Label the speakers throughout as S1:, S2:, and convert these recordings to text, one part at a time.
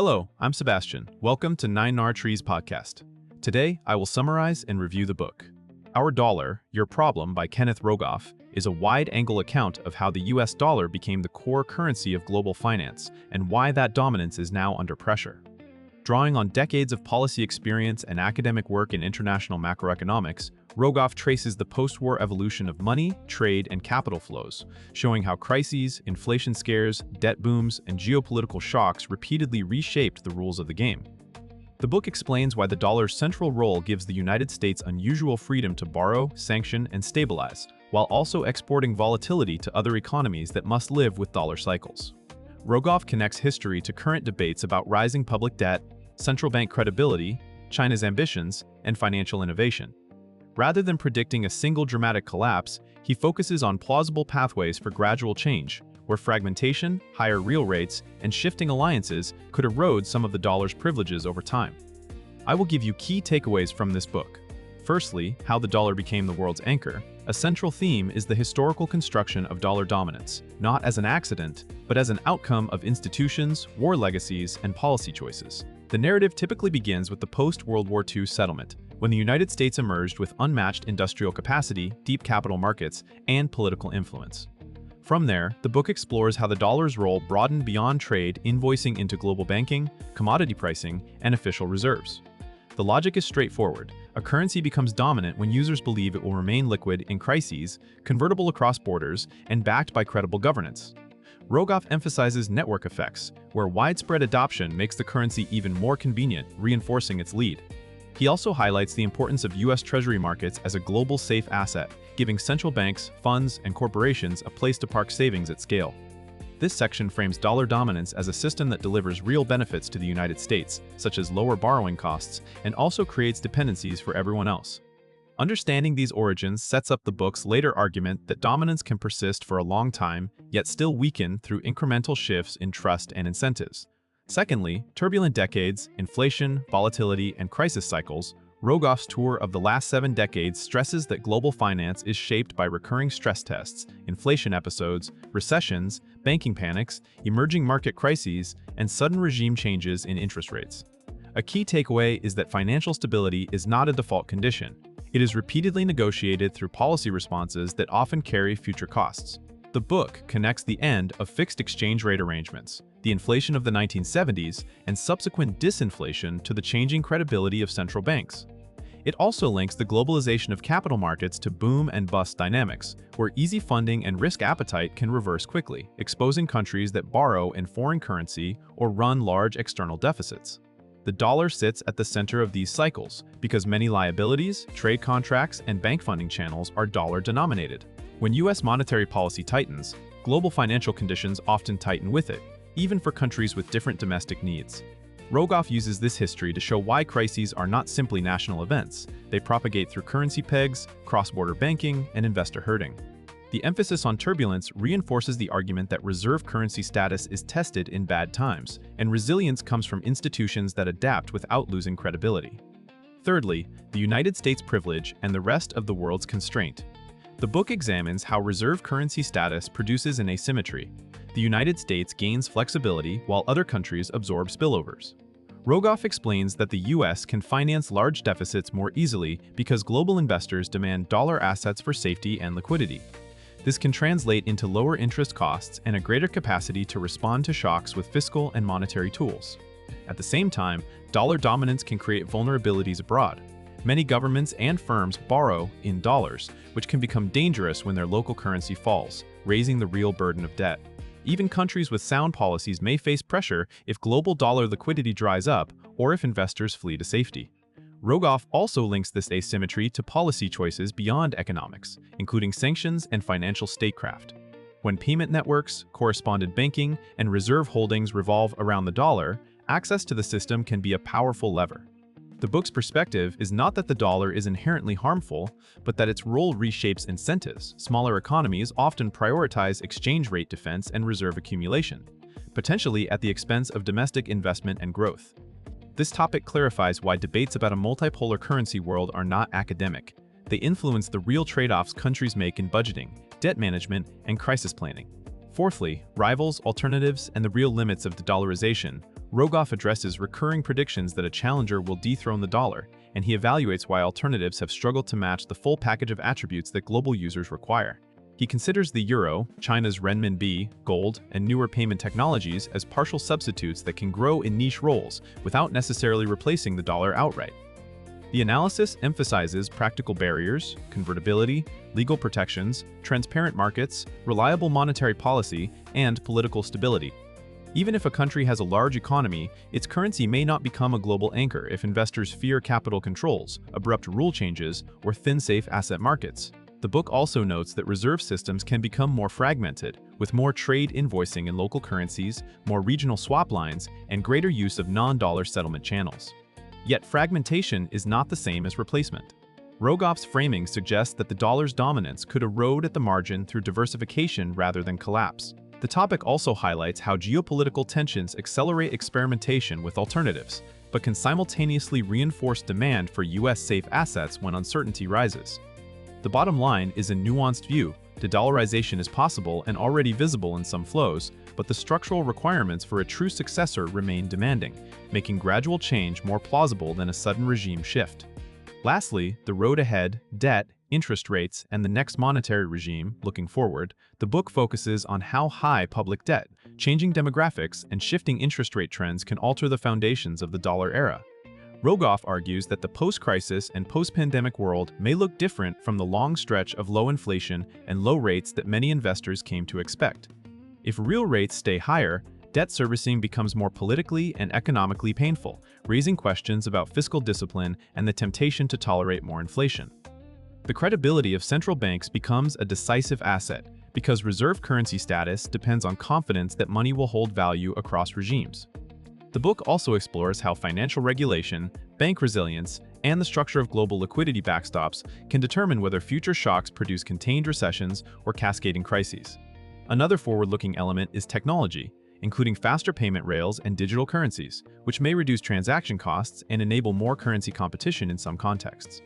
S1: Hello, I'm Sebastian. Welcome to 9 Trees podcast. Today, I will summarize and review the book. Our Dollar, Your Problem by Kenneth Rogoff is a wide-angle account of how the US dollar became the core currency of global finance and why that dominance is now under pressure. Drawing on decades of policy experience and academic work in international macroeconomics, Rogoff traces the post-war evolution of money, trade, and capital flows, showing how crises, inflation scares, debt booms, and geopolitical shocks repeatedly reshaped the rules of the game. The book explains why the dollar's central role gives the United States unusual freedom to borrow, sanction, and stabilize, while also exporting volatility to other economies that must live with dollar cycles. Rogoff connects history to current debates about rising public debt, central bank credibility, China's ambitions, and financial innovation. Rather than predicting a single dramatic collapse, he focuses on plausible pathways for gradual change, where fragmentation, higher real rates, and shifting alliances could erode some of the dollar's privileges over time. I will give you key takeaways from this book. Firstly, how the dollar became the world's anchor. A central theme is the historical construction of dollar dominance, not as an accident, but as an outcome of institutions, war legacies, and policy choices. The narrative typically begins with the post-World War II settlement, when the United States emerged with unmatched industrial capacity, deep capital markets, and political influence. From there, the book explores how the dollar's role broadened beyond trade, invoicing into global banking, commodity pricing, and official reserves. The logic is straightforward. A currency becomes dominant when users believe it will remain liquid in crises, convertible across borders, and backed by credible governance. Rogoff emphasizes network effects, where widespread adoption makes the currency even more convenient, reinforcing its lead. He also highlights the importance of US Treasury markets as a global safe asset, giving central banks, funds, and corporations a place to park savings at scale. This section frames dollar dominance as a system that delivers real benefits to the United States, such as lower borrowing costs, and also creates dependencies for everyone else. Understanding these origins sets up the book's later argument that dominance can persist for a long time, yet still weaken through incremental shifts in trust and incentives. Secondly, turbulent decades, inflation, volatility, and crisis cycles. Rogoff's tour of the last 7 decades stresses that global finance is shaped by recurring stress tests, inflation episodes, recessions, banking panics, emerging market crises, and sudden regime changes in interest rates. A key takeaway is that financial stability is not a default condition. It is repeatedly negotiated through policy responses that often carry future costs. The book connects the end of fixed exchange rate arrangements, the inflation of the 1970s, and subsequent disinflation to the changing credibility of central banks. It also links the globalization of capital markets to boom and bust dynamics, where easy funding and risk appetite can reverse quickly, exposing countries that borrow in foreign currency or run large external deficits. The dollar sits at the center of these cycles because many liabilities, trade contracts, and bank funding channels are dollar-denominated. When US monetary policy tightens, global financial conditions often tighten with it, even for countries with different domestic needs. Rogoff uses this history to show why crises are not simply national events. They propagate through currency pegs, cross-border banking, and investor herding. The emphasis on turbulence reinforces the argument that reserve currency status is tested in bad times, and resilience comes from institutions that adapt without losing credibility. Thirdly, the United States' privilege and the rest of the world's constraint. The book examines how reserve currency status produces an asymmetry. The United States gains flexibility while other countries absorb spillovers. Rogoff explains that the US can finance large deficits more easily because global investors demand dollar assets for safety and liquidity. This can translate into lower interest costs and a greater capacity to respond to shocks with fiscal and monetary tools. At the same time, dollar dominance can create vulnerabilities abroad. Many governments and firms borrow in dollars, which can become dangerous when their local currency falls, raising the real burden of debt. Even countries with sound policies may face pressure if global dollar liquidity dries up or if investors flee to safety. Rogoff also links this asymmetry to policy choices beyond economics, including sanctions and financial statecraft. When payment networks, correspondent banking, and reserve holdings revolve around the dollar, access to the system can be a powerful lever. The book's perspective is not that the dollar is inherently harmful, but that its role reshapes incentives. Smaller economies often prioritize exchange rate defense and reserve accumulation, potentially at the expense of domestic investment and growth. This topic clarifies why debates about a multipolar currency world are not academic. They influence the real trade-offs countries make in budgeting, debt management, and crisis planning. Fourthly, rivals, alternatives, and the real limits of de-dollarization. Rogoff addresses recurring predictions that a challenger will dethrone the dollar, and he evaluates why alternatives have struggled to match the full package of attributes that global users require. He considers the euro, China's renminbi, gold, and newer payment technologies as partial substitutes that can grow in niche roles without necessarily replacing the dollar outright. The analysis emphasizes practical barriers, convertibility, legal protections, transparent markets, reliable monetary policy, and political stability. Even if a country has a large economy, its currency may not become a global anchor if investors fear capital controls, abrupt rule changes, or thin safe asset markets. The book also notes that reserve systems can become more fragmented, with more trade invoicing in local currencies, more regional swap lines, and greater use of non-dollar settlement channels. Yet fragmentation is not the same as replacement. Rogoff's framing suggests that the dollar's dominance could erode at the margin through diversification rather than collapse. The topic also highlights how geopolitical tensions accelerate experimentation with alternatives, but can simultaneously reinforce demand for US safe assets when uncertainty rises. The bottom line is a nuanced view. De-dollarization is possible and already visible in some flows, but the structural requirements for a true successor remain demanding, making gradual change more plausible than a sudden regime shift. Lastly, the road ahead, debt, interest rates, and the next monetary regime, looking forward, the book focuses on how high public debt, changing demographics, and shifting interest rate trends can alter the foundations of the dollar era. Rogoff argues that the post-crisis and post-pandemic world may look different from the long stretch of low inflation and low rates that many investors came to expect. If real rates stay higher, debt servicing becomes more politically and economically painful, raising questions about fiscal discipline and the temptation to tolerate more inflation. The credibility of central banks becomes a decisive asset because reserve currency status depends on confidence that money will hold value across regimes. The book also explores how financial regulation, bank resilience, and the structure of global liquidity backstops can determine whether future shocks produce contained recessions or cascading crises. Another forward-looking element is technology, including faster payment rails and digital currencies, which may reduce transaction costs and enable more currency competition in some contexts.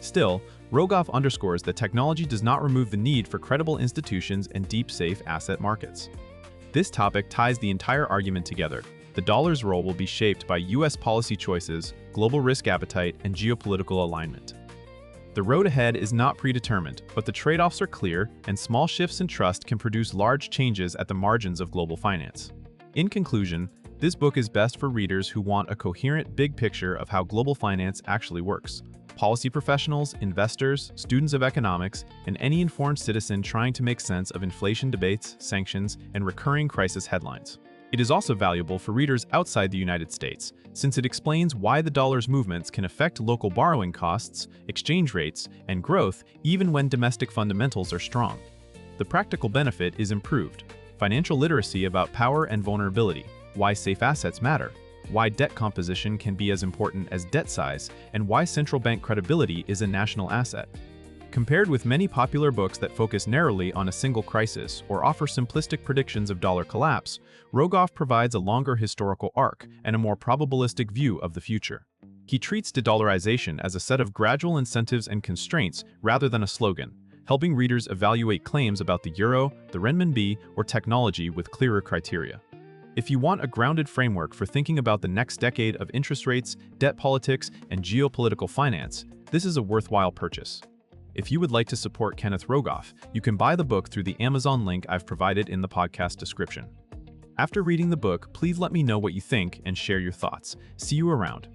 S1: Still, Rogoff underscores that technology does not remove the need for credible institutions and deep, safe asset markets. This topic ties the entire argument together. The dollar's role will be shaped by US policy choices, global risk appetite, and geopolitical alignment. The road ahead is not predetermined, but the trade-offs are clear, and small shifts in trust can produce large changes at the margins of global finance. In conclusion, this book is best for readers who want a coherent, big picture of how global finance actually works. Policy professionals, investors, students of economics, and any informed citizen trying to make sense of inflation debates, sanctions, and recurring crisis headlines. It is also valuable for readers outside the United States, since it explains why the dollar's movements can affect local borrowing costs, exchange rates, and growth even when domestic fundamentals are strong. The practical benefit is improved financial literacy about power and vulnerability, why safe assets matter, why debt composition can be as important as debt size, and why central bank credibility is a national asset. Compared with many popular books that focus narrowly on a single crisis or offer simplistic predictions of dollar collapse, Rogoff provides a longer historical arc and a more probabilistic view of the future. He treats de-dollarization as a set of gradual incentives and constraints rather than a slogan, helping readers evaluate claims about the euro, the renminbi, or technology with clearer criteria. If you want a grounded framework for thinking about the next decade of interest rates, debt politics, and geopolitical finance, this is a worthwhile purchase. If you would like to support Kenneth Rogoff, you can buy the book through the Amazon link I've provided in the podcast description. After reading the book, please let me know what you think and share your thoughts. See you around.